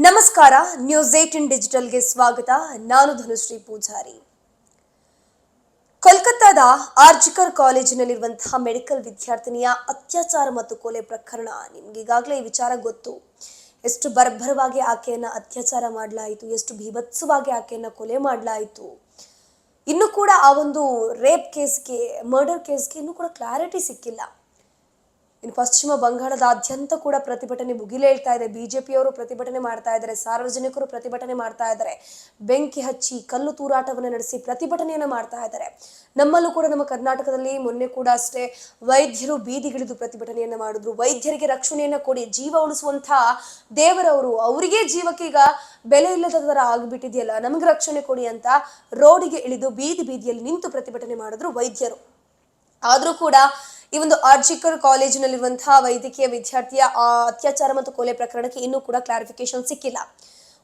ನಮಸ್ಕಾರ. ನ್ಯೂಸ್ 18 ಡಿಜಿಟಲ್ಗೆ ಸ್ವಾಗತ. ನಾನು ಧನುಶ್ರೀ ಪೂಜಾರಿ. ಕೋಲ್ಕತ್ತಾದ ಆರ್ಜಿಕರ್ ಕಾಲೇಜಿನಲ್ಲಿರುವಂತಹ ಮೆಡಿಕಲ್ ವಿದ್ಯಾರ್ಥಿನಿಯ ಅತ್ಯಾಚಾರ ಮತ್ತು ಕೊಲೆ ಪ್ರಕರಣ ನಿಮ್ಗೆ ಈಗಾಗಲೇ ಈ ವಿಚಾರ ಗೊತ್ತು. ಎಷ್ಟು ಬರ್ಬರವಾಗಿ ಆಕೆಯನ್ನ ಅತ್ಯಾಚಾರ ಮಾಡಲಾಯಿತು, ಎಷ್ಟು ಭೀಭತ್ಸವಾಗಿ ಆಕೆಯನ್ನ ಕೊಲೆ ಮಾಡಲಾಯಿತು. ಇನ್ನು ಕೂಡ ಆ ಒಂದು ರೇಪ್ ಕೇಸ್ಗೆ, ಮರ್ಡರ್ ಕೇಸ್ಗೆ ಇನ್ನೂ ಕೂಡ ಕ್ಲಾರಿಟಿ ಸಿಕ್ಕಿಲ್ಲ. ಇನ್ನು ಪಶ್ಚಿಮ ಬಂಗಾಳದಾದ್ಯಂತ ಕೂಡ ಪ್ರತಿಭಟನೆ ಮುಗಿಲೇಳ್ತಾ ಇದೆ. ಬಿಜೆಪಿಯವರು ಪ್ರತಿಭಟನೆ ಮಾಡ್ತಾ ಇದ್ದಾರೆ, ಸಾರ್ವಜನಿಕರು ಪ್ರತಿಭಟನೆ ಮಾಡ್ತಾ ಇದ್ದಾರೆ, ಬೆಂಕಿ ಹಚ್ಚಿ ಕಲ್ಲು ತೂರಾಟವನ್ನು ನಡೆಸಿ ಪ್ರತಿಭಟನೆಯನ್ನು ಮಾಡ್ತಾ ಇದ್ದಾರೆ. ನಮ್ಮಲ್ಲೂ ಕೂಡ, ನಮ್ಮ ಕರ್ನಾಟಕದಲ್ಲಿ ಮೊನ್ನೆ ಕೂಡ ಅಷ್ಟೇ ವೈದ್ಯರು ಬೀದಿಗಿಳಿದು ಪ್ರತಿಭಟನೆಯನ್ನ ಮಾಡಿದ್ರು. ವೈದ್ಯರಿಗೆ ರಕ್ಷಣೆಯನ್ನ ಕೊಡಿ, ಜೀವ ಉಳಿಸುವಂತ ದೇವರವರು, ಅವರಿಗೆ ಜೀವಕ್ಕೆ ಈಗ ಬೆಲೆ ಇಲ್ಲದ ತರ ಆಗ್ಬಿಟ್ಟಿದೆಯಲ್ಲ, ನಮಗೆ ರಕ್ಷಣೆ ಕೊಡಿ ಅಂತ ರೋಡಿಗೆ ಇಳಿದು ಬೀದಿಯಲ್ಲಿ ನಿಂತು ಪ್ರತಿಭಟನೆ ಮಾಡಿದ್ರು ವೈದ್ಯರು. ಆದ್ರೂ ಕೂಡ ಈ ಒಂದು ಆರ್ಜಿಕರ್ ಕಾಲೇಜಿನಲ್ಲಿರುವಂತಹ ವೈದ್ಯಕೀಯ ವಿದ್ಯಾರ್ಥಿಯ ಅತ್ಯಾಚಾರ ಮತ್ತು ಕೊಲೆ ಪ್ರಕರಣಕ್ಕೆ ಇನ್ನೂ ಕೂಡ ಕ್ಲಾರಿಫಿಕೇಶನ್ ಸಿಕ್ಕಿಲ್ಲ.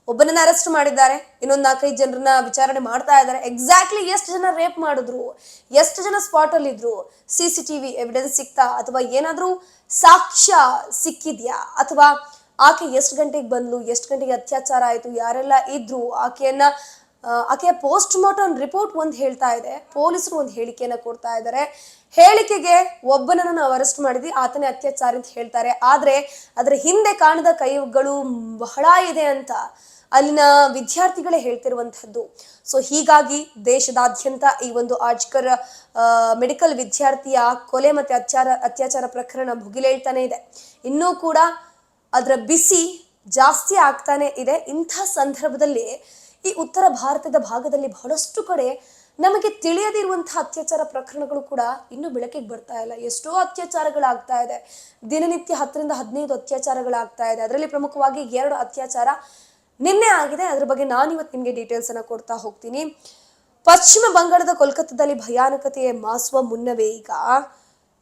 ಒಬ್ಬನನ್ನ ಅರೆಸ್ಟ್ ಮಾಡಿದ್ದಾರೆ, ಇನ್ನೊಂದು 4-5 ಜನರನ್ನ ವಿಚಾರಣೆ ಮಾಡ್ತಾ ಇದ್ದಾರೆ. ಎಕ್ಸಾಕ್ಟ್ಲಿ ಎಷ್ಟು ಜನ ರೇಪ್ ಮಾಡಿದ್ರು, ಎಷ್ಟು ಜನ ಸ್ಪಾಟ್ ಅಲ್ಲಿ ಇದ್ರು, CCTV ಎವಿಡೆನ್ಸ್ ಸಿಕ್ತಾ, ಅಥವಾ ಏನಾದ್ರೂ ಸಾಕ್ಷ್ಯ ಸಿಕ್ಕಿದ್ಯಾ, ಅಥವಾ ಆಕೆ ಎಷ್ಟು ಗಂಟೆಗೆ ಬಂದ್ಲು, ಎಷ್ಟು ಗಂಟೆಗೆ ಅತ್ಯಾಚಾರ ಆಯ್ತು, ಯಾರೆಲ್ಲ ಇದ್ರು, ಆಕೆಯ ಪೋಸ್ಟ್ ಮಾರ್ಟಮ್ ರಿಪೋರ್ಟ್ ಒಂದು ಹೇಳ್ತಾ ಇದೆ, ಪೊಲೀಸರು ಒಂದು ಹೇಳಿಕೆಯನ್ನ ಕೊಡ್ತಾ ಇದ್ದಾರೆ. ಹೇಳಿಕೆಗೆ ಒಬ್ಬನನ್ನ ನಾವು ಅರೆಸ್ಟ್ ಮಾಡಿದ್ವಿ, ಆತನೇ ಅತ್ಯಾಚಾರಿ ಅಂತ ಹೇಳ್ತಾರೆ. ಆದ್ರೆ ಅದರ ಹಿಂದೆ ಕಾಣದ ಕೈಗಳು ಬಹಳ ಇದೆ ಅಂತ ಅಲ್ಲಿನ ವಿದ್ಯಾರ್ಥಿಗಳೇ ಹೇಳ್ತಿರುವಂತಹದ್ದು. ಸೊ ಹೀಗಾಗಿ ದೇಶದಾದ್ಯಂತ ಈ ಒಂದು ಆರ್ಜಿಕರ್ ಮೆಡಿಕಲ್ ವಿದ್ಯಾರ್ಥಿಯ ಕೊಲೆ ಮತ್ತೆ ಅತ್ಯಾಚಾರ ಪ್ರಕರಣ ಭುಗಿಲೇಳ್ತಾನೆ ಇದೆ. ಇನ್ನೂ ಕೂಡ ಅದರ ಬಿಸಿ ಜಾಸ್ತಿ ಆಗ್ತಾನೆ ಇದೆ. ಇಂಥ ಸಂದರ್ಭದಲ್ಲಿ ಈ ಉತ್ತರ ಭಾರತದ ಭಾಗದಲ್ಲಿ ಬಹಳಷ್ಟು ಕಡೆ ನಮಗೆ ತಿಳಿಯದಿರುವಂತಹ ಅತ್ಯಾಚಾರ ಪ್ರಕರಣಗಳು ಕೂಡ ಇನ್ನೂ ಬೆಳಕಿಗೆ ಬರ್ತಾ ಇಲ್ಲ. ಎಷ್ಟೋ ಅತ್ಯಾಚಾರಗಳಾಗ್ತಾ ಇದೆ, ದಿನನಿತ್ಯ 10ರಿಂದ 15 ಅತ್ಯಾಚಾರಗಳಾಗ್ತಾ ಇದೆ. ಅದರಲ್ಲಿ ಪ್ರಮುಖವಾಗಿ 2 ಅತ್ಯಾಚಾರ ನಿನ್ನೆ ಆಗಿದೆ. ಅದ್ರ ಬಗ್ಗೆ ನಾನಿವತ್ತು ನಿಮಗೆ ಡೀಟೇಲ್ಸ್ ಅನ್ನ ಕೊಡ್ತಾ ಹೋಗ್ತೀನಿ. ಪಶ್ಚಿಮ ಬಂಗಾಳದ ಕೋಲ್ಕತ್ತಾದಲ್ಲಿ ಭಯಾನಕತೆಯ ಮಾಸುವ ಮುನ್ನವೇ ಈಗ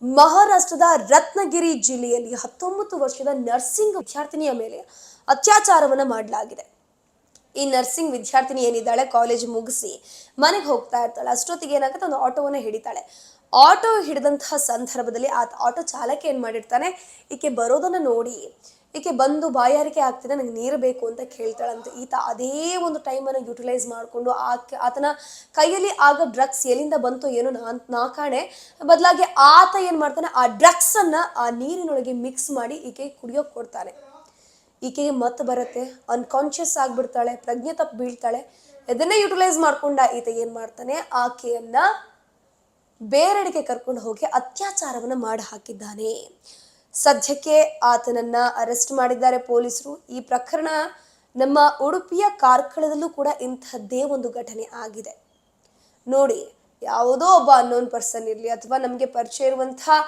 ಮಹಾರಾಷ್ಟ್ರದ ರತ್ನಗಿರಿ ಜಿಲ್ಲೆಯಲ್ಲಿ 19 ವರ್ಷದ ನರ್ಸಿಂಗ್ ವಿದ್ಯಾರ್ಥಿನಿಯ ಮೇಲೆ ಅತ್ಯಾಚಾರವನ್ನ ಮಾಡಲಾಗಿದೆ. ಈ ನರ್ಸಿಂಗ್ ವಿದ್ಯಾರ್ಥಿನಿ ಏನಿದ್ದಾಳೆ, ಕಾಲೇಜ್ ಮುಗಿಸಿ ಮನೆಗೆ ಹೋಗ್ತಾ ಇರ್ತಾಳೆ. ಅಷ್ಟೊತ್ತಿಗೆ ಏನಾಗುತ್ತೆ, ಒಂದು ಆಟೋವನ್ನ ಹಿಡಿತಾಳೆ. ಆಟೋ ಹಿಡಿದಂತಹ ಸಂದರ್ಭದಲ್ಲಿ ಆಟೋ ಚಾಲಕ ಏನ್ ಮಾಡಿರ್ತಾನೆ, ಈಕೆ ಬರೋದನ್ನ ನೋಡಿ ಈಕೆ ಬಂದು ಬಾಯಾರಿಕೆ ಆಗ್ತಿದೆ, ನಂಗೆ ನೀರು ಬೇಕು ಅಂತ ಕೇಳ್ತಾಳಂತೆ. ಈತ ಅದೇ ಒಂದು ಟೈಮನ್ನು ಯುಟಿಲೈಸ್ ಮಾಡಿಕೊಂಡು ಆತನ ಕೈಯಲ್ಲಿ ಆಗ ಡ್ರಗ್ಸ್ ಎಲ್ಲಿಂದ ಬಂತು ಏನೋ ನಾ ಕಾಣೆ, ಬದಲಾಗಿ ಆತ ಏನ್ ಮಾಡ್ತಾನೆ, ಆ ಡ್ರಗ್ಸ್ ಅನ್ನ ಆ ನೀರಿನೊಳಗೆ ಮಿಕ್ಸ್ ಮಾಡಿ ಈಕೆ ಕುಡಿಯೋಕೆ ಕೊಡ್ತಾನೆ. ಈಕೆಗೆ ಮತ್ತೆ ಬರುತ್ತೆ, ಅನ್ಕಾನ್ಶಿಯಸ್ ಆಗ್ಬಿಡ್ತಾಳೆ, ಪ್ರಜ್ಞೆ ತಪ್ಪು ಬೀಳ್ತಾಳೆ. ಇದನ್ನೇ ಯುಟಿಲೈಸ್ ಮಾಡ್ಕೊಂಡ ಈತ ಏನ್ ಮಾಡ್ತಾನೆ, ಆಕೆಯನ್ನ ಬೇರೆಡೆಗೆ ಕರ್ಕೊಂಡು ಹೋಗಿ ಅತ್ಯಾಚಾರವನ್ನ ಮಾಡಿ ಹಾಕಿದ್ದಾನೆ. ಸದ್ಯಕ್ಕೆ ಆತನನ್ನ ಅರೆಸ್ಟ್ ಮಾಡಿದ್ದಾರೆ ಪೊಲೀಸರು. ಈ ಪ್ರಕರಣ ನಮ್ಮ ಉಡುಪಿಯ ಕಾರ್ಕಳದಲ್ಲೂ ಕೂಡ ಇಂಥದ್ದೇ ಒಂದು ಘಟನೆ ಆಗಿದೆ. ನೋಡಿ, ಯಾವುದೋ ಒಬ್ಬ ಅನ್ನೋನ್ ಪರ್ಸನ್ ಇರಲಿ ಅಥವಾ ನಮಗೆ ಪರಿಚಯ ಇರುವಂತಹ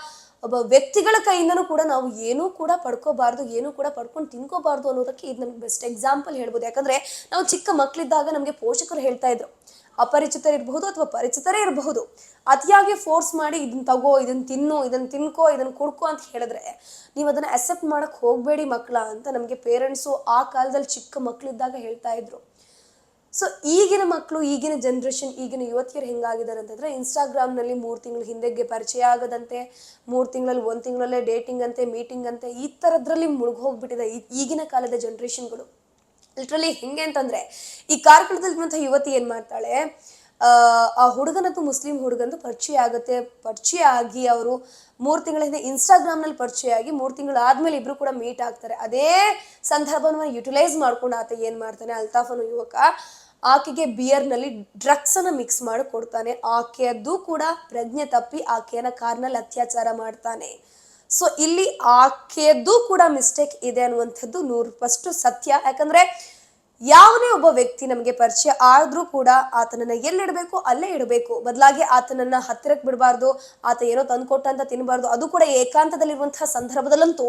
ಒಬ್ಬ ವ್ಯಕ್ತಿಗಳ ಕೈಯಿಂದನೂ ಕೂಡ ನಾವು ಏನೂ ಕೂಡ ಪಡ್ಕೋಬಾರ್ದು, ಏನೂ ಕೂಡ ಪಡ್ಕೊಂಡು ತಿನ್ಕೋಬಾರ್ದು ಅನ್ನೋದಕ್ಕೆ ಇದು ನಮ್ಗೆ ಬೆಸ್ಟ್ ಎಕ್ಸಾಂಪಲ್ ಹೇಳ್ಬೋದು. ಯಾಕಂದ್ರೆ ನಾವು ಚಿಕ್ಕ ಮಕ್ಕಳಿದ್ದಾಗ ನಮಗೆ ಪೋಷಕರು ಹೇಳ್ತಾ ಇದ್ರು, ಅಪರಿಚಿತರಿರಬಹುದು ಅಥವಾ ಪರಿಚಿತರೇ ಇರಬಹುದು, ಅತಿಯಾಗಿ ಫೋರ್ಸ್ ಮಾಡಿ ಇದನ್ನ ತಗೋ, ಇದನ್ನ ತಿನ್ನು, ಇದನ್ನ ತಿನ್ಕೋ, ಇದನ್ನ ಕುಡ್ಕೋ ಅಂತ ಹೇಳಿದ್ರೆ ನೀವು ಅದನ್ನ ಅಕ್ಸೆಪ್ಟ್ ಮಾಡಕ್ ಹೋಗ್ಬೇಡಿ ಮಕ್ಕಳ ಅಂತ ನಮಗೆ ಪೇರೆಂಟ್ಸು ಆ ಕಾಲದಲ್ಲಿ ಚಿಕ್ಕ ಮಕ್ಕಳಿದ್ದಾಗ ಹೇಳ್ತಾ ಇದ್ರು. ಸೊ ಈಗಿನ ಮಕ್ಕಳು, ಈಗಿನ ಜನರೇಷನ್, ಈಗಿನ ಯುವತಿಯರು ಹೆಂಗಾಗಿದ್ದಾರೆ ಅಂತಂದ್ರೆ, ಇನ್ಸ್ಟಾಗ್ರಾಮ್ನಲ್ಲಿ 3 ತಿಂಗಳ ಹಿಂದೆಗೆ ಪರಿಚಯ ಆಗದಂತೆ, 3 ತಿಂಗಳಲ್ಲಿ 1 ತಿಂಗಳಲ್ಲೇ ಡೇಟಿಂಗ್ ಅಂತೆ, ಮೀಟಿಂಗ್ ಅಂತೆ, ಈ ಥರದ್ರಲ್ಲಿ ಮುಳುಗೋಗ್ಬಿಟ್ಟಿದೆ ಈಗಿನ ಕಾಲದ ಜನರೇಷನ್ಗಳು. ಲಿಟ್ರಲಿ ಹೆಂಗೆ ಅಂತಂದ್ರೆ, ಈ ಕಾರ್ಕಳದಲ್ಲಿರುವಂತಹ ಯುವತಿ ಏನ್ ಮಾಡ್ತಾಳೆ, ಆ ಹುಡುಗನದ್ದು ಮುಸ್ಲಿಂ ಹುಡುಗಂದು ಪರಿಚಯ ಆಗುತ್ತೆ. ಪರಿಚಯ ಆಗಿ ಅವರು 3 ತಿಂಗಳ ಹಿಂದೆ ಇನ್ಸ್ಟಾಗ್ರಾಮ್ನಲ್ಲಿ ಪರಿಚಯ ಆಗಿ 3 ತಿಂಗಳಾದ್ಮೇಲೆ ಇಬ್ರು ಕೂಡ ಮೀಟ್ ಆಗ್ತಾರೆ. ಅದೇ ಸಂದರ್ಭವನ್ನು ಯುಟಿಲೈಸ್ ಮಾಡ್ಕೊಂಡು ಆತ ಏನ್ ಮಾಡ್ತಾನೆ, ಅಲ್ತಾಫ್ ಅನ್ನೋ ಯುವಕ ಆಕೆಗೆ ಬಿಯರ್ನಲ್ಲಿ ಡ್ರಗ್ಸ್ ಅನ್ನ ಮಿಕ್ಸ್ ಮಾಡಿ ಕೊಡ್ತಾನೆ. ಆಕೆಯದ್ದು ಕೂಡ ಪ್ರಜ್ಞೆ ತಪ್ಪಿ ಆಕೆಯನ್ನ ಕಾರ್ನಲ್ಲಿ ಅತ್ಯಾಚಾರ ಮಾಡ್ತಾನೆ. ಸೊ ಇಲ್ಲಿ ಆಕೆಯದ್ದು ಕೂಡ ಮಿಸ್ಟೇಕ್ ಇದೆ ಅನ್ನುವಂಥದ್ದು 100% ಸತ್ಯ. ಯಾಕಂದ್ರೆ ಯಾವುದೇ ಒಬ್ಬ ವ್ಯಕ್ತಿ ನಮಗೆ ಪರಿಚಯ ಆದ್ರೂ ಕೂಡ ಆತನನ್ನ ಎಲ್ಲಿಡಬೇಕು ಅಲ್ಲೇ ಇಡಬೇಕು, ಬದಲಾಗಿ ಆತನನ್ನ ಹತ್ತಿರಕ್ಕೆ ಬಿಡಬಾರ್ದು. ಆತ ಏನೋ ತಂದ್ಕೊಟ್ಟ ಅಂತ ತಿನ್ನಬಾರ್ದು. ಅದು ಕೂಡ ಏಕಾಂತದಲ್ಲಿರುವಂತಹ ಸಂದರ್ಭದಲ್ಲಂತೂ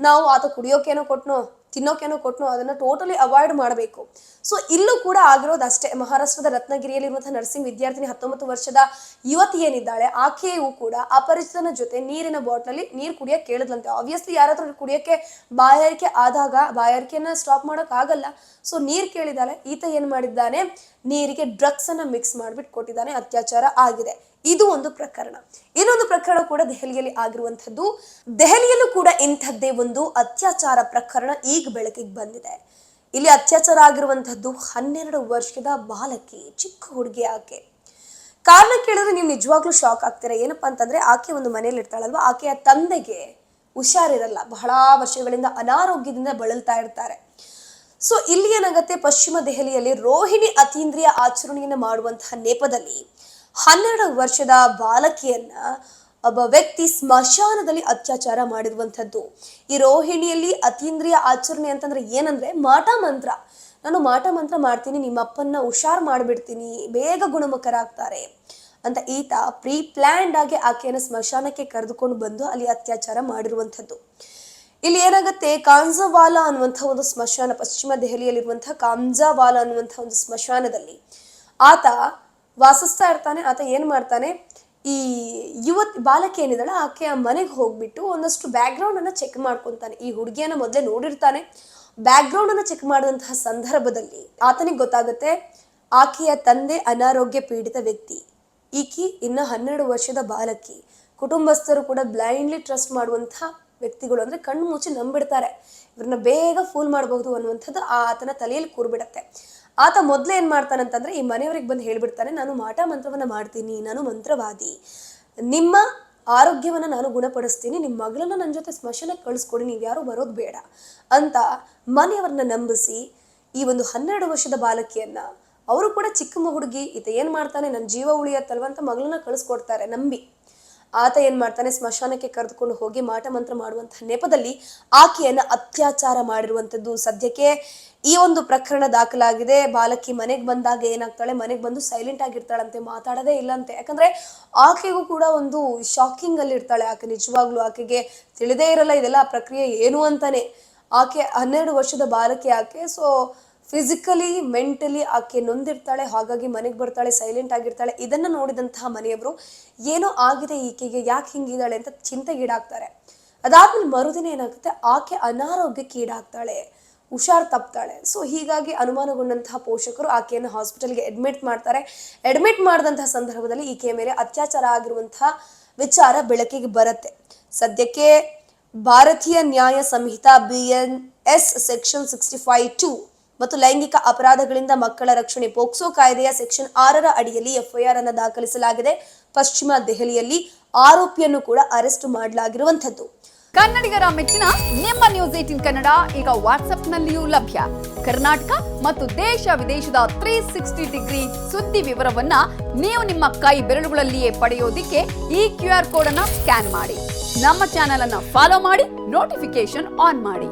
ನಾವು ಆತ ಕುಡಿಯೋಕೇನೋ ಕೊಟ್ನೋ, ತಿನ್ನೋಕೇನೋ ಕೊಟ್ನೋ, ಅದನ್ನ ಟೋಟಲಿ ಅವಾಯ್ಡ್ ಮಾಡಬೇಕು. ಸೊ ಇಲ್ಲೂ ಕೂಡ ಆಗಿರೋದು ಅಷ್ಟೇ. ಮಹಾರಾಷ್ಟ್ರದ ರತ್ನಗಿರಿಯಲ್ಲಿರುವಂತಹ ನರ್ಸಿಂಗ್ ವಿದ್ಯಾರ್ಥಿನಿ 19 ವರ್ಷದ ಯುವತಿ ಏನಿದ್ದಾಳೆ, ಆಕೆಯೂ ಕೂಡ ಅಪರಿಚಿತನ ಜೊತೆ ನೀರಿನ ಬಾಟ್ಲಲ್ಲಿ ನೀರು ಕುಡಿಯಕ್ಕೆ ಕೇಳಿದ್ಲಂತೆ. ಆಬ್ವಿಯಸ್ಲಿ ಯಾರಾದ್ರೂ ಕುಡಿಯೋಕೆ ಬಾಯಾರಿಕೆ ಆದಾಗ ಬಾಯಾರಿಕೆಯನ್ನ ಸ್ಟಾಪ್ ಮಾಡೋಕ್ ಆಗಲ್ಲ. ಸೊ ನೀರು ಕೇಳಿದಾಳೆ, ಈತ ಏನ್ ಮಾಡಿದ್ದಾನೆ, ನೀರಿಗೆ ಡ್ರಗ್ಸ್ ಅನ್ನ ಮಿಕ್ಸ್ ಮಾಡ್ಬಿಟ್ಟು ಕೊಟ್ಟಿದ್ದಾನೆ. ಅತ್ಯಾಚಾರ ಆಗಿದೆ. ಇದು ಒಂದು ಪ್ರಕರಣ. ಇನ್ನೊಂದು ಪ್ರಕರಣ ಕೂಡ ದೆಹಲಿಯಲ್ಲಿ ಆಗಿರುವಂತದ್ದು. ದೆಹಲಿಯಲ್ಲೂ ಕೂಡ ಇಂಥದ್ದೇ ಒಂದು ಅತ್ಯಾಚಾರ ಪ್ರಕರಣ ಈಗ ಬೆಳಕಿಗೆ ಬಂದಿದೆ. ಇಲ್ಲಿ ಅತ್ಯಾಚಾರ ಆಗಿರುವಂತಹದ್ದು 12 ವರ್ಷದ ಬಾಲಕಿ, ಚಿಕ್ಕ ಹುಡುಗಿ ಆಕೆ. ಕಾರಣ ಕೇಳಿದ್ರೆ ನೀವು ನಿಜವಾಗ್ಲೂ ಶಾಕ್ ಆಗ್ತೀರಾ. ಏನಪ್ಪಾ ಅಂತಂದ್ರೆ ಆಕೆ ಒಂದು ಮನೇಲಿ ಇರ್ತಾಳಲ್ವಾ, ಆಕೆಯ ತಂದೆಗೆ ಹುಷಾರಿರಲ್ಲ, ಬಹಳ ವರ್ಷಗಳಿಂದ ಅನಾರೋಗ್ಯದಿಂದ ಬಳಲ್ತಾ ಇರ್ತಾರೆ. ಸೊ ಇಲ್ಲಿ ಏನಾಗುತ್ತೆ, ಪಶ್ಚಿಮ ದೆಹಲಿಯಲ್ಲಿ ರೋಹಿಣಿ ಅತೀಂದ್ರಿಯ ಆಚರಣೆಯನ್ನು ಮಾಡುವಂತಹ ನೆಪದಲ್ಲಿ 12 ವರ್ಷದ ಬಾಲಕಿಯನ್ನ ಒಬ್ಬ ವ್ಯಕ್ತಿ ಸ್ಮಶಾನದಲ್ಲಿ ಅತ್ಯಾಚಾರ ಮಾಡಿರುವಂಥದ್ದು. ಈ ರೋಹಿಣಿಯಲ್ಲಿ ಅತೀಂದ್ರಿಯ ಆಚರಣೆ ಅಂತಂದ್ರೆ ಏನಂದ್ರೆ ಮಾಟ ಮಂತ್ರ. ನಾನು ಮಾಟ ಮಂತ್ರ ಮಾಡ್ತೀನಿ, ನಿಮ್ಮ ಅಪ್ಪನ್ನ ಹುಷಾರ್ ಮಾಡಿಬಿಡ್ತೀನಿ, ಬೇಗ ಗುಣಮುಖರಾಗ್ತಾರೆ ಅಂತ ಈತ ಪ್ರೀ ಪ್ಲ್ಯಾಂಡ್ ಆಗಿ ಆಕೆಯನ್ನು ಸ್ಮಶಾನಕ್ಕೆ ಕರೆದುಕೊಂಡು ಬಂದು ಅಲ್ಲಿ ಅತ್ಯಾಚಾರ ಮಾಡಿರುವಂಥದ್ದು. ಇಲ್ಲಿ ಏನಾಗುತ್ತೆ, ಕಾಂಜಾವಾಲಾ ಅನ್ನುವಂಥ ಒಂದು ಸ್ಮಶಾನ, ಪಶ್ಚಿಮ ದೆಹಲಿಯಲ್ಲಿರುವಂತಹ ಕಾಂಜಾವಾಲಾ ಅನ್ನುವಂಥ ಒಂದು ಸ್ಮಶಾನದಲ್ಲಿ ಆತ ವಾಸಿಸ್ತಾ ಇರ್ತಾನೆ. ಆತ ಏನು ಮಾಡ್ತಾನೆ, ಈ ಬಾಲಕಿ ಏನಿದ್ದಾಳೆ ಆಕೆಯ ಮನೆಗೆ ಹೋಗ್ಬಿಟ್ಟು ಒಂದಷ್ಟು ಬ್ಯಾಕ್ಗ್ರೌಂಡ್ ಅನ್ನ ಚೆಕ್ ಮಾಡ್ಕೊತಾನೆ. ಈ ಹುಡುಗಿಯನ್ನ ಮೊದಲೇ ನೋಡಿರ್ತಾನೆ. ಬ್ಯಾಕ್ಗ್ರೌಂಡ್ ಅನ್ನ ಚೆಕ್ ಮಾಡಿದಂತಹ ಸಂದರ್ಭದಲ್ಲಿ ಆತನಿಗೆ ಗೊತ್ತಾಗುತ್ತೆ ಆಕೆಯ ತಂದೆ ಅನಾರೋಗ್ಯ ಪೀಡಿತ ವ್ಯಕ್ತಿ, ಈಕಿ ಇನ್ನ 12 ವರ್ಷದ ಬಾಲಕಿ. ಕುಟುಂಬಸ್ಥರು ಕೂಡ ಬ್ಲೈಂಡ್ಲಿ ಟ್ರಸ್ಟ್ ಮಾಡುವಂತಹ ವ್ಯಕ್ತಿಗಳು, ಅಂದ್ರೆ ಕಣ್ಣು ಮುಚ್ಚಿ ನಂಬಿಡ್ತಾರೆ, ಇವ್ರನ್ನ ಬೇಗ ಫೂಲ್ ಮಾಡಬಹುದು ಅನ್ನುವಂಥದ್ದು ಆತನ ತಲೆಯಲ್ಲಿ ಕೂರ್ಬಿಡತ್ತೆ. ಆತ ಮೊದಲೇ ಏನು ಮಾಡ್ತಾನೆ ಅಂತಂದ್ರೆ ಈ ಮನೆಯವರಿಗೆ ಬಂದು ಹೇಳ್ಬಿಡ್ತಾನೆ, ನಾನು ಮಾಟ ಮಂತ್ರವನ್ನ ಮಾಡ್ತೀನಿ, ನಾನು ಮಂತ್ರವಾದಿ, ನಿಮ್ಮ ಆರೋಗ್ಯವನ್ನ ನಾನು ಗುಣಪಡಿಸ್ತೀನಿ, ನಿಮ್ಮ ಮಗಳನ್ನ ನನ್ನ ಜೊತೆ ಸ್ಮಶಾನಕ್ಕೆ ಕಳಿಸ್ಕೊಡಿ, ನೀವು ಯಾರು ಬರೋದು ಬೇಡ ಅಂತ ಮನೆಯವ್ರನ್ನ ನಂಬಿಸಿ ಈ ಒಂದು 12 ವರ್ಷದ ಬಾಲಕಿಯನ್ನ, ಅವರು ಕೂಡ ಚಿಕ್ಕ ಹುಡುಗಿ, ಈತ ಏನು ಮಾಡ್ತಾನೆ, ನನ್ನ ಜೀವ ಉಳಿಯತ್ತಲ್ವ ಅಂತ ಮಗಳನ್ನ ಕಳಿಸ್ಕೊಡ್ತಾರೆ ನಂಬಿ. ಆತ ಏನು ಮಾಡ್ತಾನೆ, ಸ್ಮಶಾನಕ್ಕೆ ಕರೆದುಕೊಂಡು ಹೋಗಿ ಮಾಟ ಮಂತ್ರ ಮಾಡುವಂತಹ ನೆಪದಲ್ಲಿ ಆಕೆಯನ್ನ ಅತ್ಯಾಚಾರ ಮಾಡಿರುವಂಥದ್ದು. ಸದ್ಯಕ್ಕೆ ಈ ಒಂದು ಪ್ರಕರಣ ದಾಖಲಾಗಿದೆ. ಬಾಲಕಿ ಮನೆಗೆ ಬಂದಾಗ ಏನಾಗ್ತಾಳೆ, ಮನೆಗೆ ಬಂದು ಸೈಲೆಂಟ್ ಆಗಿರ್ತಾಳಂತೆ, ಮಾತಾಡೋದೇ ಇಲ್ಲಂತೆ. ಯಾಕಂದ್ರೆ ಆಕೆಗೂ ಕೂಡ ಒಂದು ಶಾಕಿಂಗ್ ಅಲ್ಲಿ ಇರ್ತಾಳೆ. ಆಕೆ ನಿಜವಾಗ್ಲೂ ಆಕೆಗೆ ತಿಳಿದೇ ಇರಲ್ಲ ಇದೆಲ್ಲ ಪ್ರಕ್ರಿಯೆ ಏನು ಅಂತಾನೆ. ಆಕೆ 12 ವರ್ಷದ ಬಾಲಕಿ ಆಕೆ. ಸೊ ಫಿಸಿಕಲಿ ಮೆಂಟಲಿ ಆಕೆ ನೊಂದಿರ್ತಾಳೆ, ಹಾಗಾಗಿ ಮನೆಗೆ ಬರ್ತಾಳೆ, ಸೈಲೆಂಟ್ ಆಗಿರ್ತಾಳೆ. ಇದನ್ನ ನೋಡಿದಂತಹ ಮನೆಯವರು ಏನೋ ಆಗಿದೆ ಈಕೆಗೆ, ಯಾಕೆ ಹಿಂಗಿದ್ದಾಳೆ ಅಂತ ಚಿಂತೆಗೀಡಾಗ್ತಾರೆ. ಅದಾದ್ಮೇಲೆ ಮರುದಿನ ಏನಾಗುತ್ತೆ, ಆಕೆ ಅನಾರೋಗ್ಯಕ್ಕೆ ಈಡಾಗ್ತಾಳೆ, ಹುಷಾರ್ ತಪ್ತಾಳೆ. ಸೊ ಹೀಗಾಗಿ ಅನುಮಾನಗೊಂಡಂತಹ ಪೋಷಕರು ಆಕೆಯನ್ನು ಹಾಸ್ಪಿಟಲ್ಗೆ ಅಡ್ಮಿಟ್ ಮಾಡ್ತಾರೆ. ಅಡ್ಮಿಟ್ ಮಾಡಿದಂತಹ ಸಂದರ್ಭದಲ್ಲಿ ಈಕೆಯ ಮೇಲೆ ಅತ್ಯಾಚಾರ ಆಗಿರುವಂತಹ ವಿಚಾರ ಬೆಳಕಿಗೆ ಬರುತ್ತೆ. ಸದ್ಯಕ್ಕೆ ಭಾರತೀಯ ನ್ಯಾಯ ಸಂಹಿತಾ BNS ಸೆಕ್ಷನ್ 65(2) ಮತ್ತು ಲೈಂಗಿಕ ಅಪರಾಧಗಳಿಂದ ಮಕ್ಕಳ ರಕ್ಷಣೆ ಪೋಕ್ಸೋ ಕಾಯ್ದೆಯ ಸೆಕ್ಷನ್ 6 ಅಡಿಯಲ್ಲಿ FIR ಅನ್ನು ದಾಖಲಿಸಲಾಗಿದೆ. ಪಶ್ಚಿಮ ದೆಹಲಿಯಲ್ಲಿ ಆರೋಪಿಯನ್ನು ಕೂಡ ಅರೆಸ್ಟ್ ಮಾಡಲಾಗಿರುವಂಥದ್ದು. ಕನ್ನಡಿಗರ ಮೆಚ್ಚಿನ ನಿಮ್ಮ ನ್ಯೂಸ್ 18 ಕನ್ನಡ ಈಗ ವಾಟ್ಸ್ಆಪ್ನಲ್ಲಿಯೂ ಲಭ್ಯ. ಕರ್ನಾಟಕ ಮತ್ತು ದೇಶ ವಿದೇಶದ 360 ಡಿಗ್ರಿ ಸುದ್ದಿ ವಿವರವನ್ನ ನೀವು ನಿಮ್ಮ ಕೈ ಬೆರಳುಗಳಲ್ಲಿಯೇ ಪಡೆಯೋದಿಕ್ಕೆ ಈ QR ಕೋಡ್ ಅನ್ನ ಸ್ಕ್ಯಾನ್ ಮಾಡಿ. ನಮ್ಮ ಚಾನೆಲ್ ಅನ್ನ ಫಾಲೋ ಮಾಡಿ, ನೋಟಿಫಿಕೇಶನ್ ಆನ್ ಮಾಡಿ.